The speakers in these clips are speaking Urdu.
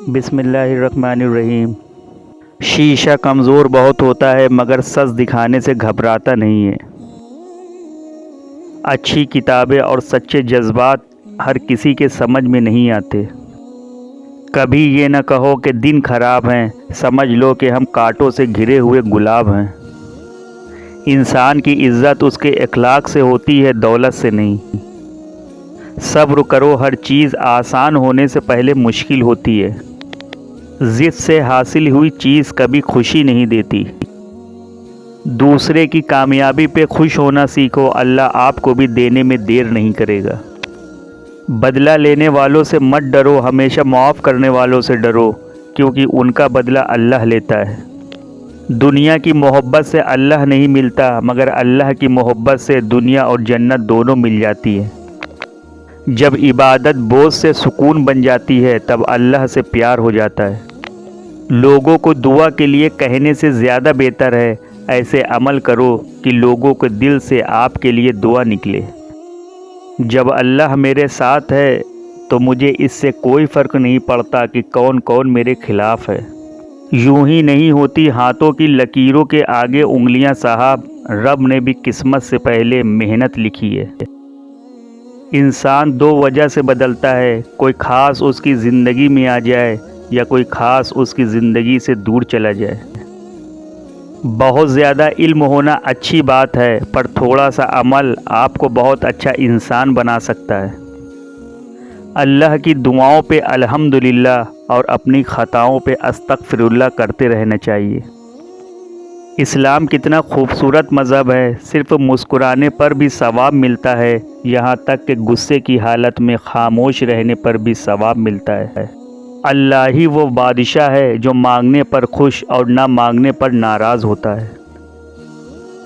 بسم اللہ الرحمن الرحیم۔ شیشہ کمزور بہت ہوتا ہے مگر سچ دکھانے سے گھبراتا نہیں ہے۔ اچھی کتابیں اور سچے جذبات ہر کسی کے سمجھ میں نہیں آتے۔ کبھی یہ نہ کہو کہ دن خراب ہیں، سمجھ لو کہ ہم کانٹوں سے گھرے ہوئے گلاب ہیں۔ انسان کی عزت اس کے اخلاق سے ہوتی ہے، دولت سے نہیں۔ صبر کرو، ہر چیز آسان ہونے سے پہلے مشکل ہوتی ہے۔ ضد سے حاصل ہوئی چیز کبھی خوشی نہیں دیتی۔ دوسرے کی کامیابی پہ خوش ہونا سیکھو، اللہ آپ کو بھی دینے میں دیر نہیں کرے گا۔ بدلہ لینے والوں سے مت ڈرو، ہمیشہ معاف کرنے والوں سے ڈرو، کیونکہ ان کا بدلہ اللہ لیتا ہے۔ دنیا کی محبت سے اللہ نہیں ملتا، مگر اللہ کی محبت سے دنیا اور جنت دونوں مل جاتی ہے۔ جب عبادت بوجھ سے سکون بن جاتی ہے تب اللہ سے پیار ہو جاتا ہے۔ لوگوں کو دعا کے لیے کہنے سے زیادہ بہتر ہے ایسے عمل کرو کہ لوگوں کے دل سے آپ کے لیے دعا نکلے۔ جب اللہ میرے ساتھ ہے تو مجھے اس سے کوئی فرق نہیں پڑتا کہ کون کون میرے خلاف ہے۔ یوں ہی نہیں ہوتی ہاتھوں کی لکیروں کے آگے انگلیاں صاحب، رب نے بھی قسمت سے پہلے محنت لکھی ہے۔ انسان دو وجہ سے بدلتا ہے، کوئی خاص اس کی زندگی میں آ جائے یا کوئی خاص اس کی زندگی سے دور چلا جائے۔ بہت زیادہ علم ہونا اچھی بات ہے، پر تھوڑا سا عمل آپ کو بہت اچھا انسان بنا سکتا ہے۔ اللہ کی دعاؤں پہ الحمدللہ اور اپنی خطاؤں پہ استغفر اللہ کرتے رہنا چاہیے۔ اسلام کتنا خوبصورت مذہب ہے، صرف مسکرانے پر بھی ثواب ملتا ہے، یہاں تک کہ غصے کی حالت میں خاموش رہنے پر بھی ثواب ملتا ہے۔ اللہ ہی وہ بادشاہ ہے جو مانگنے پر خوش اور نہ مانگنے پر ناراض ہوتا ہے۔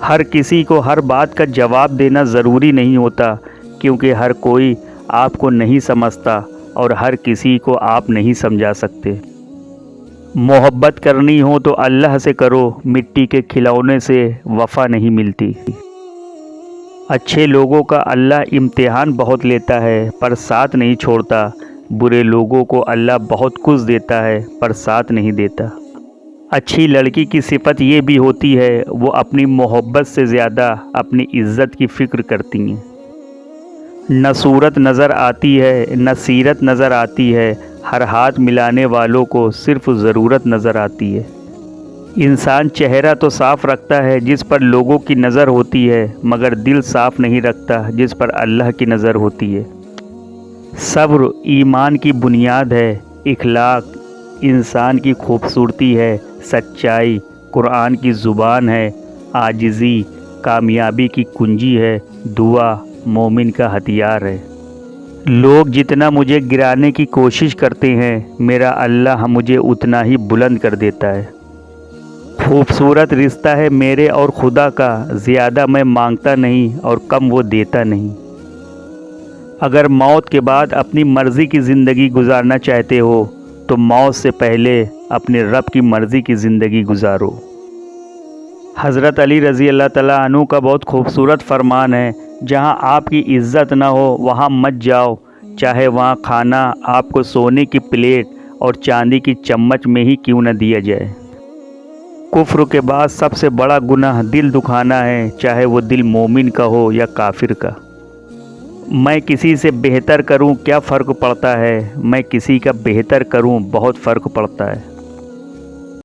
ہر کسی کو ہر بات کا جواب دینا ضروری نہیں ہوتا، کیونکہ ہر کوئی آپ کو نہیں سمجھتا اور ہر کسی کو آپ نہیں سمجھا سکتے۔ محبت کرنی ہو تو اللہ سے کرو، مٹی کے کھلونے سے وفا نہیں ملتی۔ اچھے لوگوں کا اللہ امتحان بہت لیتا ہے پر ساتھ نہیں چھوڑتا، برے لوگوں کو اللہ بہت کچھ دیتا ہے پر ساتھ نہیں دیتا۔ اچھی لڑکی کی صفت یہ بھی ہوتی ہے، وہ اپنی محبت سے زیادہ اپنی عزت کی فکر کرتی ہیں۔ نہ صورت نظر آتی ہے نہ سیرت نظر آتی ہے، ہر ہاتھ ملانے والوں کو صرف ضرورت نظر آتی ہے۔ انسان چہرہ تو صاف رکھتا ہے جس پر لوگوں کی نظر ہوتی ہے، مگر دل صاف نہیں رکھتا جس پر اللہ کی نظر ہوتی ہے۔ صبر ایمان کی بنیاد ہے، اخلاق انسان کی خوبصورتی ہے، سچائی قرآن کی زبان ہے، عاجزی کامیابی کی کنجی ہے، دعا مومن کا ہتھیار ہے۔ لوگ جتنا مجھے گرانے کی کوشش کرتے ہیں، میرا اللہ مجھے اتنا ہی بلند کر دیتا ہے۔ خوبصورت رشتہ ہے میرے اور خدا کا، زیادہ میں مانگتا نہیں اور کم وہ دیتا نہیں۔ اگر موت کے بعد اپنی مرضی کی زندگی گزارنا چاہتے ہو تو موت سے پہلے اپنے رب کی مرضی کی زندگی گزارو۔ حضرت علی رضی اللہ تعالیٰ عنہ کا بہت خوبصورت فرمان ہے، جہاں آپ کی عزت نہ ہو وہاں مت جاؤ، چاہے وہاں کھانا آپ کو سونے کی پلیٹ اور چاندی کی چمچ میں ہی کیوں نہ دیا جائے۔ کفر کے بعد سب سے بڑا گناہ دل دکھانا ہے، چاہے وہ دل مومن کا ہو یا کافر کا۔ میں کسی سے بہتر کروں کیا فرق پڑتا ہے، میں کسی کا بہتر کروں بہت فرق پڑتا ہے۔